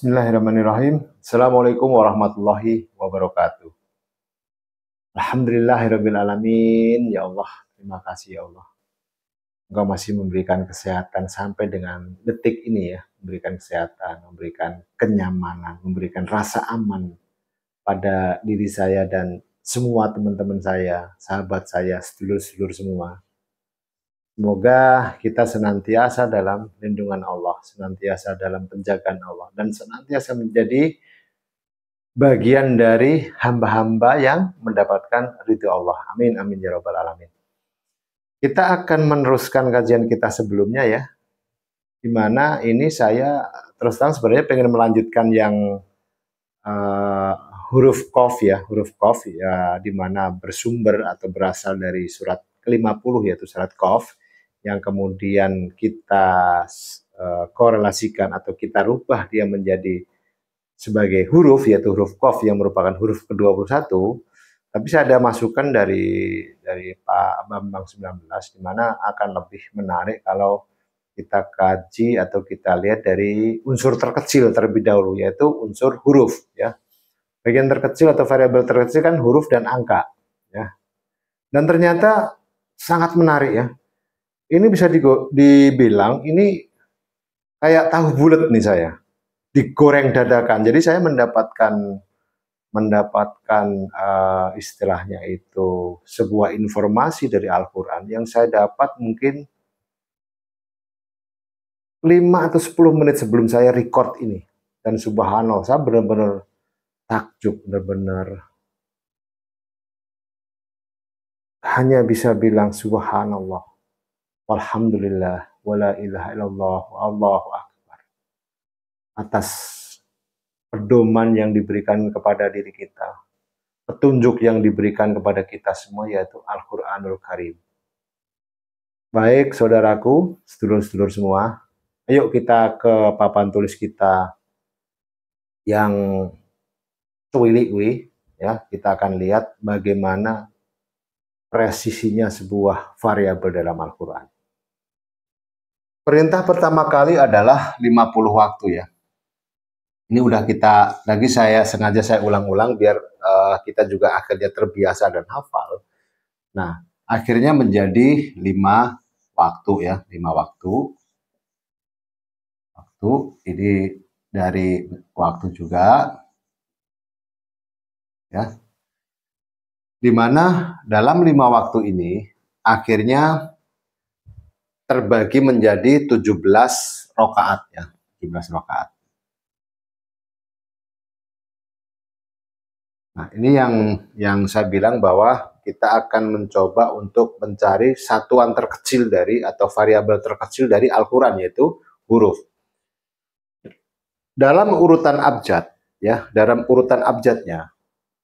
Bismillahirrahmanirrahim. Assalamualaikum warahmatullahi wabarakatuh. Alhamdulillahirabbil alamin. Ya Allah, terima kasih ya Allah. Engkau masih memberikan kesehatan sampai dengan detik ini ya, memberikan kesehatan, memberikan kenyamanan, memberikan rasa aman pada diri saya dan semua teman-teman saya, sahabat saya, sedulur-sedulur semua. Semoga kita senantiasa dalam lindungan Allah, senantiasa dalam penjagaan Allah, dan senantiasa menjadi bagian dari hamba-hamba yang mendapatkan ridho Allah. Amin, amin, ya rabbal alamin. Kita akan meneruskan kajian kita sebelumnya ya, dimana ini saya terus terang sebenarnya pengen melanjutkan yang huruf Qaf ya, dimana bersumber atau berasal dari surat ke-50 yaitu surat Qaf, yang kemudian kita korelasikan atau kita rubah dia menjadi sebagai huruf, yaitu huruf Qaf yang merupakan huruf ke-21. Tapi saya ada masukan dari Pak Bambang 19, di mana akan lebih menarik kalau kita kaji atau kita lihat dari unsur terkecil terlebih dahulu, yaitu unsur huruf ya. Bagian terkecil atau variabel terkecil kan huruf dan angka ya. Dan ternyata sangat menarik ya. Ini bisa dibilang ini kayak tahu bulat nih saya, digoreng dadakan. Jadi saya mendapatkan istilahnya itu sebuah informasi dari Al-Quran yang saya dapat mungkin 5 atau 10 menit sebelum saya record ini. Dan subhanallah, saya benar-benar takjub, benar-benar hanya bisa bilang subhanallah, walhamdulillah, wala ilaha illallah, wallahu akbar, atas pedoman yang diberikan kepada diri kita, petunjuk yang diberikan kepada kita semua, yaitu Al-Quranul Karim. Baik saudaraku, sedulur-sedulur semua, ayo kita ke papan tulis kita yang cuilik ya. Kita akan lihat bagaimana presisinya sebuah variabel dalam Al-Quran. Perintah pertama kali adalah 50 waktu ya. Ini udah kita, lagi saya sengaja saya ulang-ulang biar kita juga akhirnya terbiasa dan hafal. Nah, akhirnya menjadi 5 waktu ya, 5 waktu. Waktu ini dari waktu juga ya. Dimana dalam 5 waktu ini akhirnya terbagi menjadi 17 rakaat ya, 17 rakaat. Nah, ini yang saya bilang bahwa kita akan mencoba untuk mencari satuan terkecil dari atau variabel terkecil dari Al-Quran, yaitu huruf. Dalam urutan abjad, ya, dalam urutan abjadnya,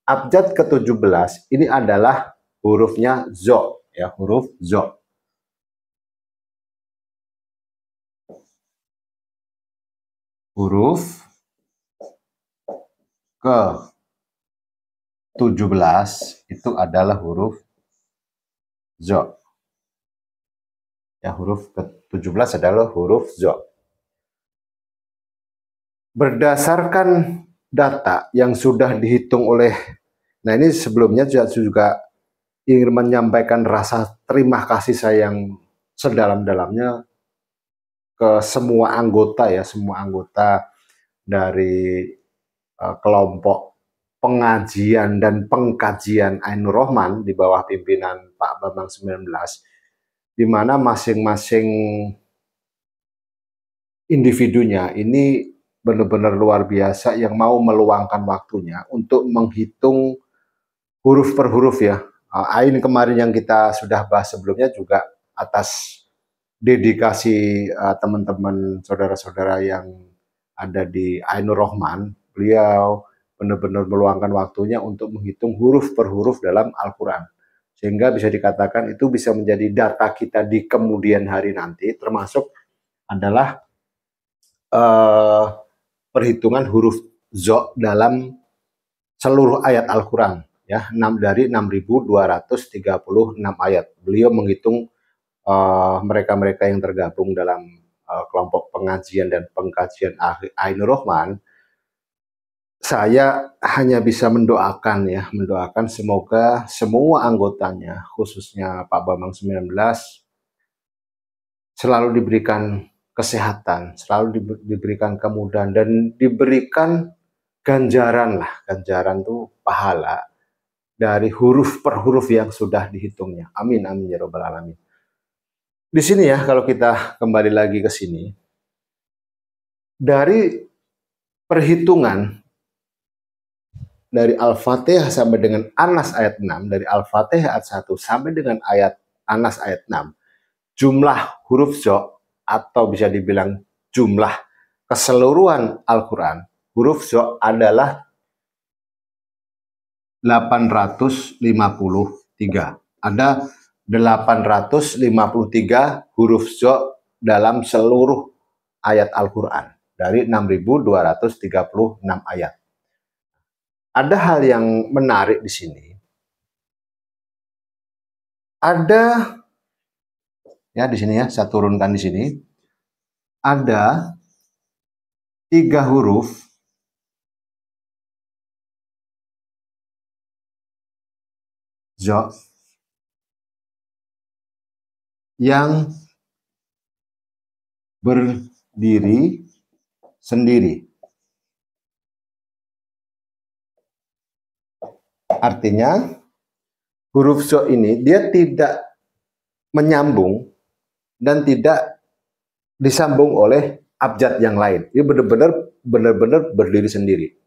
abjad ke-17 ini adalah hurufnya zo, ya, huruf zo. Huruf ke-17 itu adalah huruf zo. Ya, huruf ke-17 adalah huruf zo. Berdasarkan data yang sudah dihitung oleh, nah ini sebelumnya juga ingin menyampaikan rasa terima kasih saya yang sedalam-dalamnya ke semua anggota ya, semua anggota dari kelompok pengajian dan pengkajian Ainur Rahman di bawah pimpinan Pak Bambang 19, di mana masing-masing individunya ini benar-benar luar biasa yang mau meluangkan waktunya untuk menghitung huruf per huruf ya. Ain kemarin yang kita sudah bahas sebelumnya juga atas dedikasi teman-teman saudara-saudara yang ada di Ainur Rahman. Beliau benar-benar meluangkan waktunya untuk menghitung huruf per huruf dalam Al-Quran, sehingga bisa dikatakan itu bisa menjadi data kita di kemudian hari nanti, termasuk adalah perhitungan huruf zo dalam seluruh ayat Al-Quran ya, dari 6.236 ayat. Beliau menghitung mereka-mereka yang tergabung dalam kelompok pengajian dan pengkajian Ainur Rahman, Saya hanya bisa mendoakan ya, mendoakan semoga semua anggotanya, khususnya Pak Bambang 19, selalu diberikan kesehatan, selalu diberikan kemudahan, dan diberikan ganjaran lah, ganjaran tuh pahala dari huruf per huruf yang sudah dihitungnya. Amin, amin ya robbal alamin. Di sini ya, kalau kita kembali lagi ke sini, dari perhitungan dari Al-Fatihah sampai dengan An-Nas ayat 6, dari Al-Fatihah ayat 1 sampai dengan ayat An-Nas ayat 6, jumlah huruf zo atau bisa dibilang jumlah keseluruhan Al-Quran, huruf zo adalah 853. Ada 853 huruf zo dalam seluruh ayat Al-Quran dari 6.236 ayat. Ada hal yang menarik di sini. Ada ya di sini ya, saya turunkan di sini. Ada 3 huruf zo yang berdiri sendiri. Artinya huruf zo ini dia tidak menyambung dan tidak disambung oleh abjad yang lain. Ini benar-benar berdiri sendiri.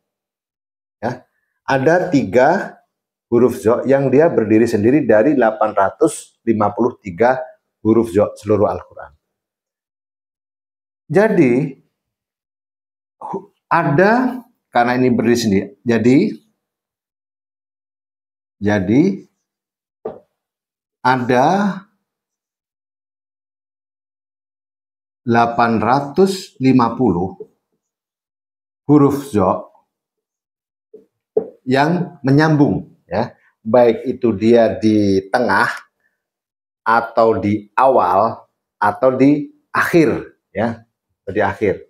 Ya. Ada 3 huruf zo yang dia berdiri sendiri dari 853 huruf zo seluruh Al-Quran. Jadi ada, karena ini berdiri sendiri, jadi ada 850 huruf zo yang menyambung ya, baik itu dia di tengah atau di awal atau di akhir ya, di akhir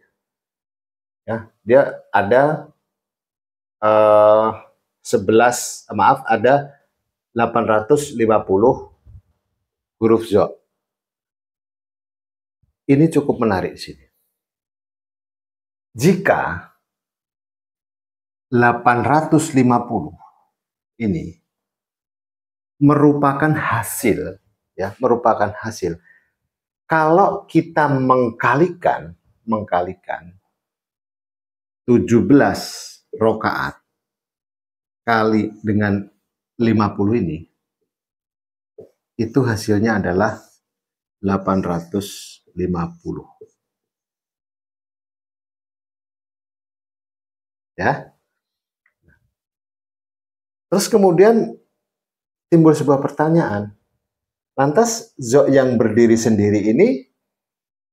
ya. Dia ada 850 huruf zo. Ini cukup menarik di sini. Jika 850 ini merupakan hasil ya, merupakan hasil. Kalau kita mengkalikan 17 rakaat kali dengan 50 ini, itu hasilnya adalah 850. Ya. Terus kemudian timbul sebuah pertanyaan. Lantas zo yang berdiri sendiri ini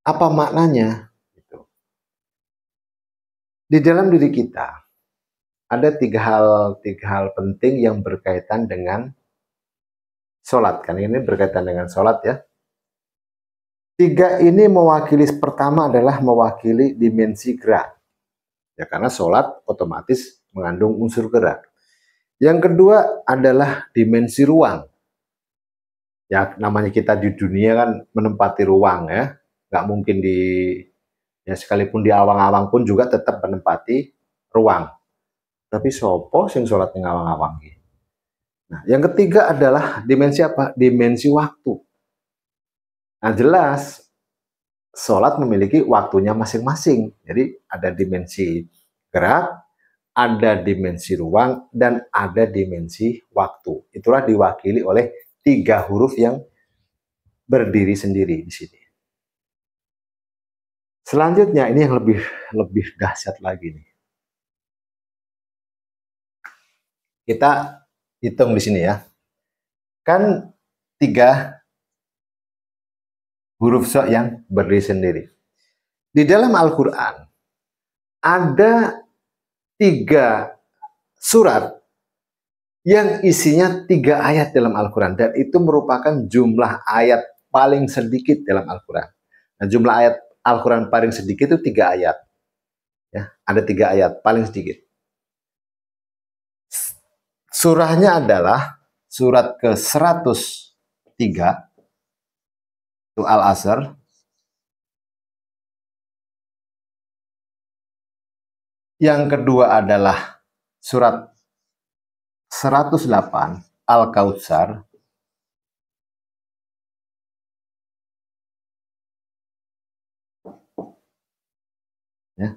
apa maknanya? Di dalam diri kita ada tiga hal penting yang berkaitan dengan sholat. Kan ini berkaitan dengan sholat ya. 3 ini mewakili, pertama adalah mewakili dimensi gerak. Ya, karena sholat otomatis mengandung unsur gerak. Yang kedua adalah dimensi ruang. Ya, namanya kita di dunia kan menempati ruang ya. Nggak mungkin ya sekalipun di awang-awang pun juga tetap menempati ruang. Tapi sopo sing sholat ning awang-awang. Nah, yang ketiga adalah dimensi apa? Dimensi waktu. Nah, jelas sholat memiliki waktunya masing-masing. Jadi ada dimensi gerak, ada dimensi ruang, dan ada dimensi waktu. Itulah diwakili oleh 3 huruf yang berdiri sendiri di sini. Selanjutnya ini yang lebih dahsyat lagi nih. Kita hitung di sini ya. Kan 3 huruf zo yang berdiri sendiri. Di dalam Al-Quran ada 3 surat yang isinya 3 ayat dalam Al-Quran, dan itu merupakan jumlah ayat paling sedikit dalam Al-Quran. Nah, jumlah ayat Al-Quran paling sedikit itu 3 ayat. Ya, ada 3 ayat paling sedikit. Surahnya adalah surat ke-103 itu Al-Asr. Yang kedua adalah surat 108 Al-Kautsar. Ya.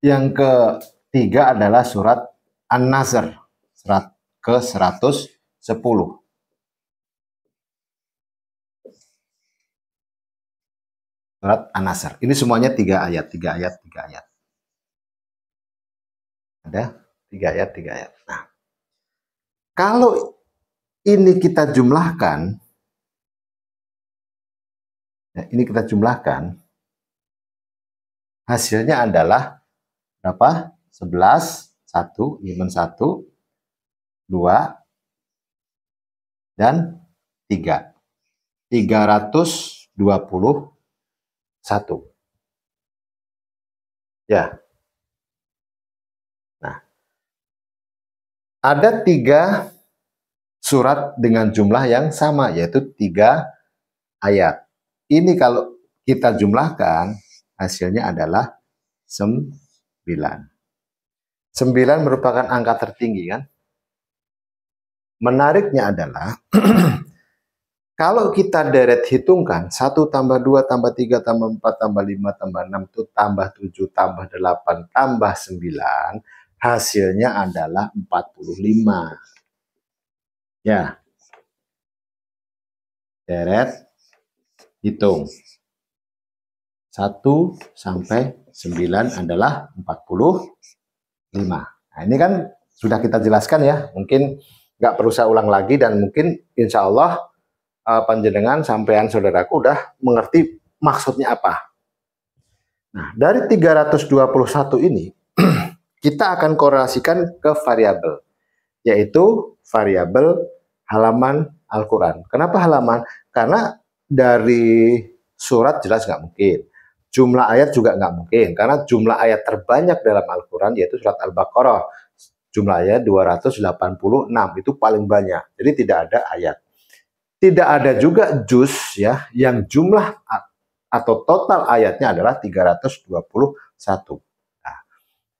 Yang ketiga adalah surat An-Nasr, surat ke-110. Surat An-Nasr. Ini semuanya 3 ayat, 3 ayat, 3 ayat. Ada 3 ayat, 3 ayat. Nah, kalau ini kita jumlahkan, ya, ini kita jumlahkan, hasilnya adalah berapa? 11, 1, 1, 2, dan 3. 321. Ya. Nah, ada 3 surat dengan jumlah yang sama, yaitu 3 ayat. Ini kalau kita jumlahkan, hasilnya adalah 9. 9 merupakan angka tertinggi, kan? Menariknya adalah kalau kita deret hitungkan 1 tambah 2 tambah 3 tambah 4 tambah 5 tambah 6 itu tambah 7 tambah 8 tambah 9, hasilnya adalah 45. Ya. Deret hitung. 1 sampai 9 adalah 45. Nah, ini kan sudah kita jelaskan ya. Mungkin nggak perlu saya ulang lagi, dan mungkin insya Allah panjenengan sampean saudaraku udah mengerti maksudnya apa. Nah, dari 321 ini kita akan korelasikan ke variabel, yaitu variabel halaman Al-Quran. Kenapa halaman? Karena dari surat jelas nggak mungkin. Jumlah ayat juga nggak mungkin, karena jumlah ayat terbanyak dalam Al-Quran yaitu surat Al-Baqarah. Jumlah ayat 286, itu paling banyak. Jadi tidak ada ayat. Tidak ada juga juz ya, yang jumlah atau total ayatnya adalah 321. Nah,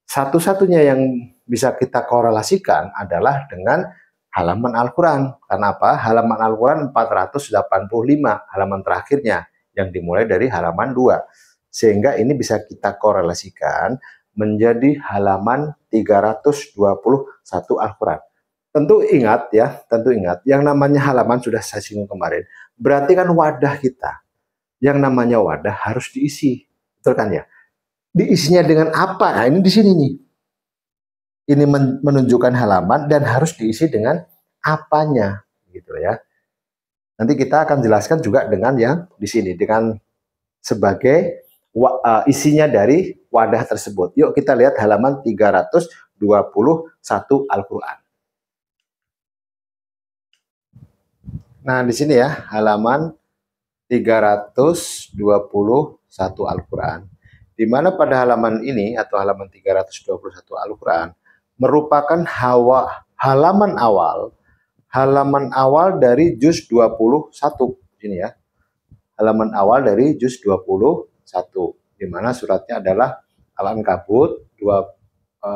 satu-satunya yang bisa kita korelasikan adalah dengan halaman Al-Quran. Karena apa? Halaman Al-Quran 485, halaman terakhirnya, yang dimulai dari halaman 2. Sehingga ini bisa kita korelasikan menjadi halaman 321 Al-Quran. Tentu ingat ya, tentu ingat, yang namanya halaman sudah saya singgung kemarin, berarti kan wadah kita. Yang namanya wadah harus diisi, betul kan ya? Diisinya dengan apa? Nah, ini di sini nih. Ini menunjukkan halaman dan harus diisi dengan apanya, gitu ya. Nanti kita akan jelaskan juga dengan yang di sini, dengan sebagai isinya dari wadah tersebut. Yuk kita lihat halaman 321 Al-Quran. Nah, di sini ya, halaman 321 Al-Quran. Di mana pada halaman ini atau halaman 321 Al-Quran merupakan halaman awal dari juz 21. Ini ya. Halaman awal dari juz 21, di mana suratnya adalah Al-Ankabut,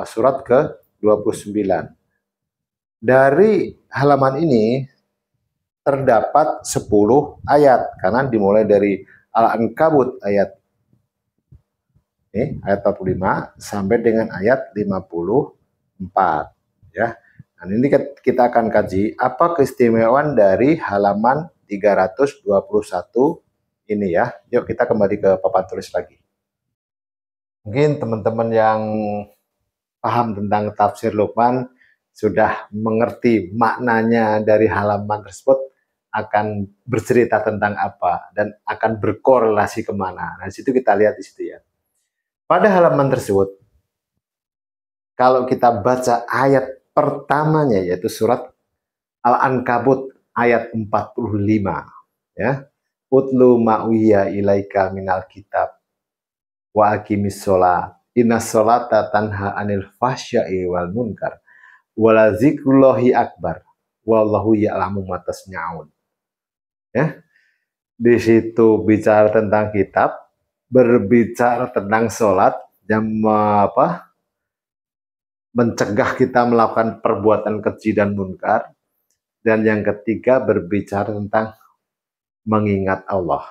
surat ke-29. Dari halaman ini terdapat 10 ayat, karena dimulai dari Al-Ankabut ayat 45 sampai dengan ayat 54 ya. Nah, ini kita akan kaji apa keistimewaan dari halaman 321 ini ya. Yuk kita kembali ke papan tulis lagi. Mungkin teman-teman yang paham tentang tafsir Luqman sudah mengerti maknanya dari halaman tersebut, akan bercerita tentang apa dan akan berkorelasi kemana. Nah, di situ kita lihat di situ ya. Pada halaman tersebut, kalau kita baca ayat pertamanya yaitu surat Al-Ankabut ayat 45 ya. Utlu ma'uya ilaika minal kitab wa aqimis sholat Inna sholata tanha anil fahsya'i wal munkar wala zikrullahi akbar wallahu ya'lamu ma tasna'un. Ya, di situ bicara tentang kitab, berbicara tentang sholat, yang mencegah kita melakukan perbuatan keji dan munkar, dan yang ketiga berbicara tentang mengingat Allah.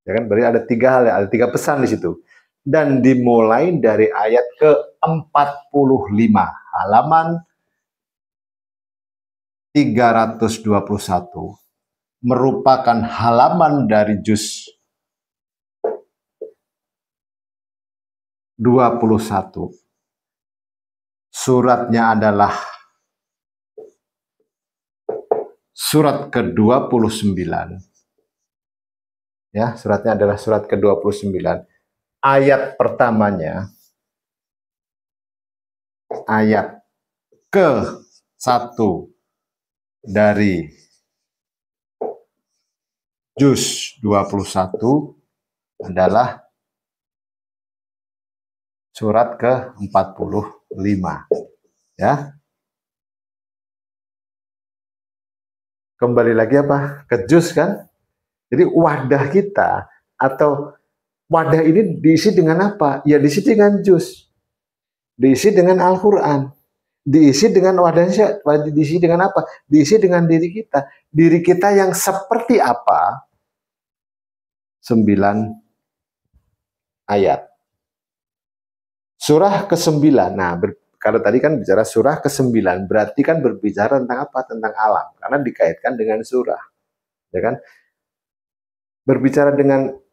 Ya kan, berarti ada tiga hal, ada tiga pesan di situ. Dan dimulai dari ayat ke-45, halaman 321, merupakan halaman dari juz 21. Suratnya adalah surat ke-29. Ya, suratnya adalah surat ke-29. Ayat pertamanya, ayat ke-1 dari juz 21 adalah surat ke-45. Ya. Kembali lagi apa? Ke juz kan? Jadi wadah kita atau wadah ini diisi dengan apa? Ya diisi dengan juz. Diisi dengan Al-Quran. Diisi dengan wadahnya, diisi dengan apa? Diisi dengan diri kita. Diri kita yang seperti apa? 9 ayat. Surah ke-9. Nah, kalau tadi kan bicara surah ke-9, berarti kan berbicara tentang apa? Tentang alam. Karena dikaitkan dengan surah. Ya kan? Berbicara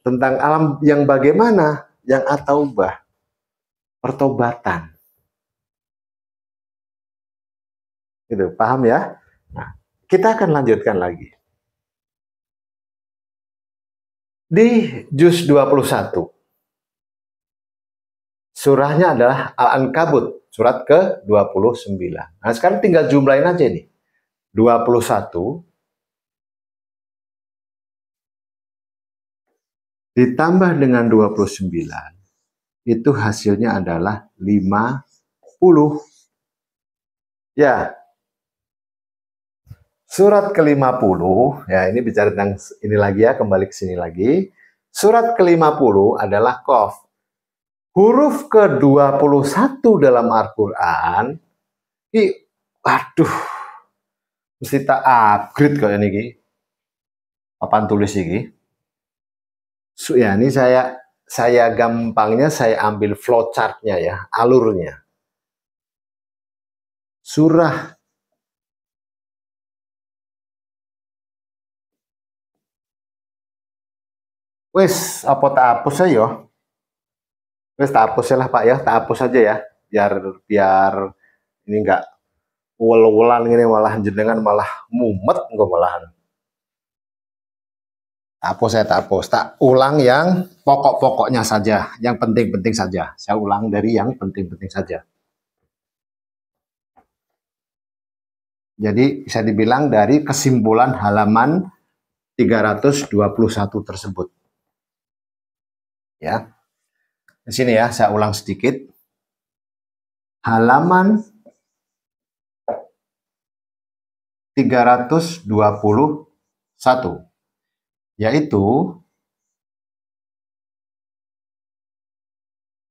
tentang alam yang bagaimana? Yang at-taubah, pertobatan. Gitu, paham ya? Nah, kita akan lanjutkan lagi. Di juz 21, surahnya adalah Al-Ankabut, surat ke-29. Nah, sekarang tinggal jumlahin aja nih. 21 ditambah dengan 29, itu hasilnya adalah 50. Ya, surat ke-50, ya ini bicara tentang ini lagi ya, kembali ke sini lagi. Surat ke-50 adalah Qaf. Huruf ke-21 dalam Al-Quran, aduh, mesti tak upgrade kok ini. Papan tulis ini. Ya, ini saya gampangnya saya ambil flowchartnya ya, alurnya. Surah wes apa tak hapus aja. Wes tak hapus lah Pak ya, tak hapus aja ya. Biar ini enggak uel-uelan gini, malah jenengan malah mumet enggak malahan. Tak hapus, tak ulang yang pokok-pokoknya saja, yang penting-penting saja. Saya ulang dari yang penting-penting saja. Jadi bisa dibilang dari kesimpulan halaman 321 tersebut. Ya. Di sini ya, saya ulang sedikit. Halaman 321, yaitu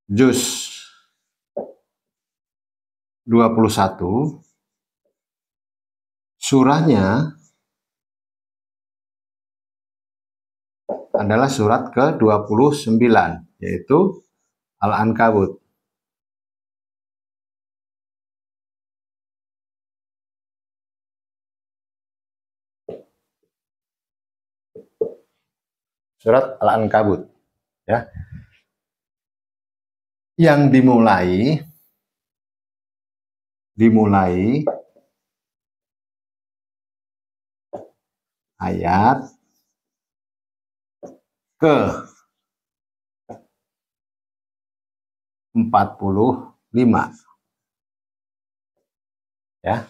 juz 21, surahnya adalah surat ke-29, yaitu Al-Ankabut. Surat Al-Ankabut. Ya. Yang dimulai ayat ke-45. Ya.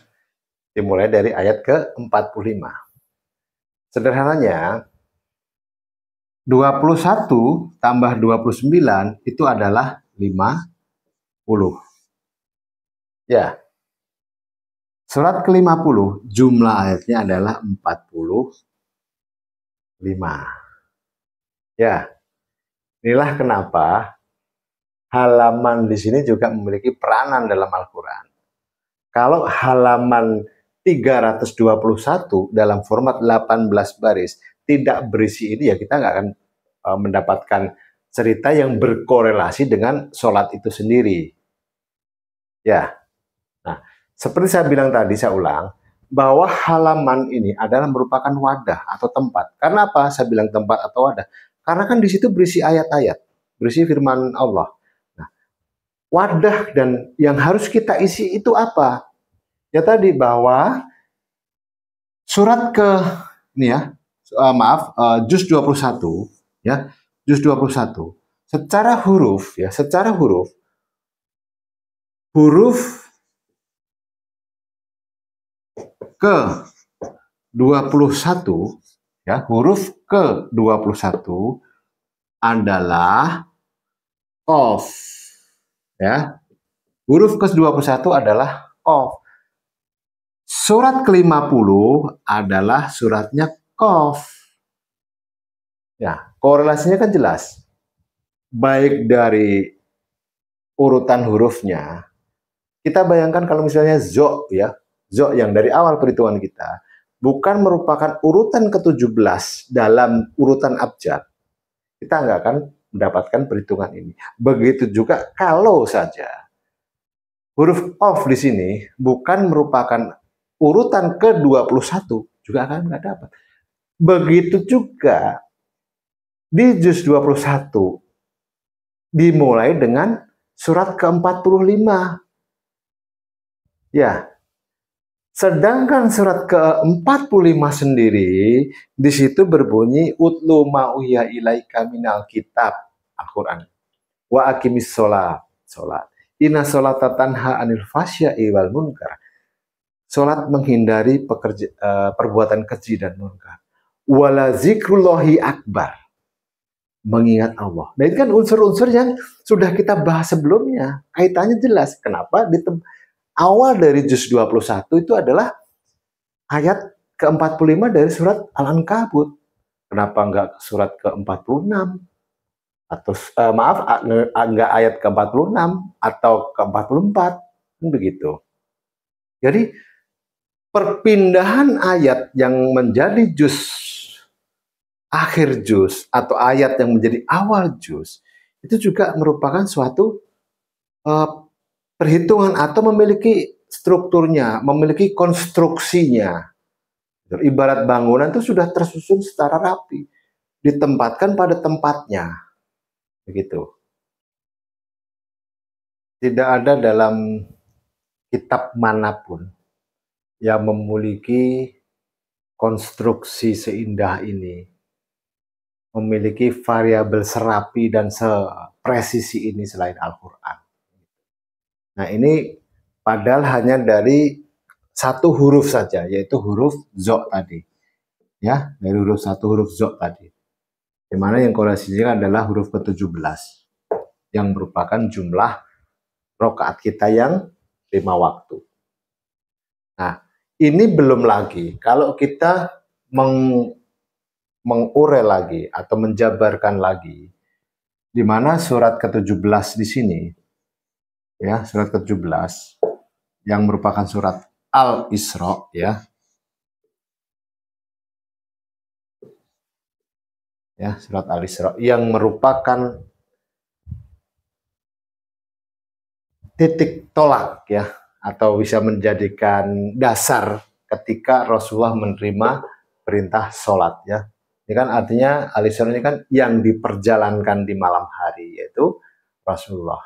Dimulai dari ayat ke-45. Sederhananya 21 tambah 29 itu adalah 50. Ya, surat ke-50 jumlah ayatnya adalah 45. Ya, inilah kenapa halaman di sini juga memiliki peranan dalam Al-Quran. Kalau halaman 321 dalam format 18 baris tidak berisi ini, ya kita nggak akan mendapatkan cerita yang berkorelasi dengan sholat itu sendiri. Ya, nah seperti saya bilang tadi, saya ulang, bahwa halaman ini adalah merupakan wadah atau tempat. Karena apa saya bilang tempat atau wadah? Karena kan di situ berisi ayat-ayat, berisi firman Allah. Nah, wadah dan yang harus kita isi itu apa? Ya tadi bahwa surat ke ini ya, juz 21 ya, juz 21 secara huruf ya, secara huruf ke 21 ya, huruf ke 21 adalah qaf ya. Huruf ke 21 adalah qaf. Surat ke-50 adalah suratnya qaf. Ya, korelasinya kan jelas. Baik dari urutan hurufnya. Kita bayangkan kalau misalnya zo ya, zo yang dari awal perhitungan kita bukan merupakan urutan ke-17 dalam urutan abjad, kita nggak akan mendapatkan perhitungan ini. Begitu juga kalau saja huruf qaf di sini bukan merupakan urutan ke-21, juga akan nggak dapat. Begitu juga di juz 21 dimulai dengan surat ke-45. Ya, sedangkan surat ke-45 sendiri di situ berbunyi utlu ma'uhiya ilaika minal kitab, Al-Qur'an. Wa aqimis sholat, sholat. Inna sholata tanha anil fasya'i wal munkar. Sholat menghindari perbuatan keji dan munkar. Wala zikrullahi akbar. Mengingat Allah. Nah, ini kan unsur-unsur yang sudah kita bahas sebelumnya. Kaitannya jelas. Kenapa? Awal dari juz 21 itu adalah ayat ke-45 dari surat Al-Ankabut. Kenapa enggak surat ke-46? Atau enggak ayat ke-46 atau ke-44? Begitu. Jadi perpindahan ayat yang menjadi juz akhir juz atau ayat yang menjadi awal juz itu juga merupakan suatu perhitungan atau memiliki strukturnya, memiliki konstruksinya. Ibarat bangunan itu sudah tersusun secara rapi, ditempatkan pada tempatnya. Begitu. Tidak ada dalam kitab manapun yang memiliki konstruksi seindah ini, memiliki variabel serapi dan sepresisi ini selain Al-Quran. Nah, ini padahal hanya dari satu huruf saja, yaitu huruf zo tadi. Ya, dari huruf zo tadi. Di mana yang korelasinya adalah huruf ke-17 yang merupakan jumlah rakaat kita yang 5 waktu. Nah, ini belum lagi kalau kita mengurai lagi atau menjabarkan lagi di mana surat ke-17 di sini ya, surat ke-17 yang merupakan surat Al-Isra ya. Ya, surat Al-Isra yang merupakan titik tolak ya, atau bisa menjadikan dasar ketika Rasulullah menerima perintah sholat ya. Ini kan artinya Al-Isra ini kan yang diperjalankan di malam hari, yaitu Rasulullah.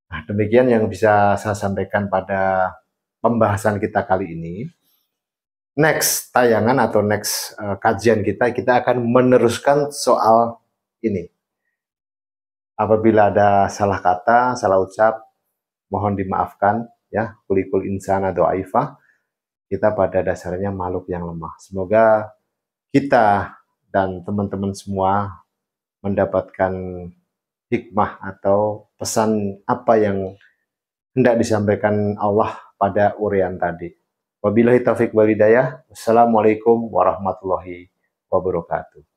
Nah, demikian yang bisa saya sampaikan pada pembahasan kita kali ini. Next tayangan atau next kajian kita akan meneruskan soal ini. Apabila ada salah kata, salah ucap, mohon dimaafkan ya. Kulikul insana do'aifah. Kita pada dasarnya makhluk yang lemah. Semoga kita dan teman-teman semua mendapatkan hikmah atau pesan apa yang hendak disampaikan Allah pada urian tadi. Wabillahi taufik wal hidayah. Wassalamualaikum warahmatullahi wabarakatuh.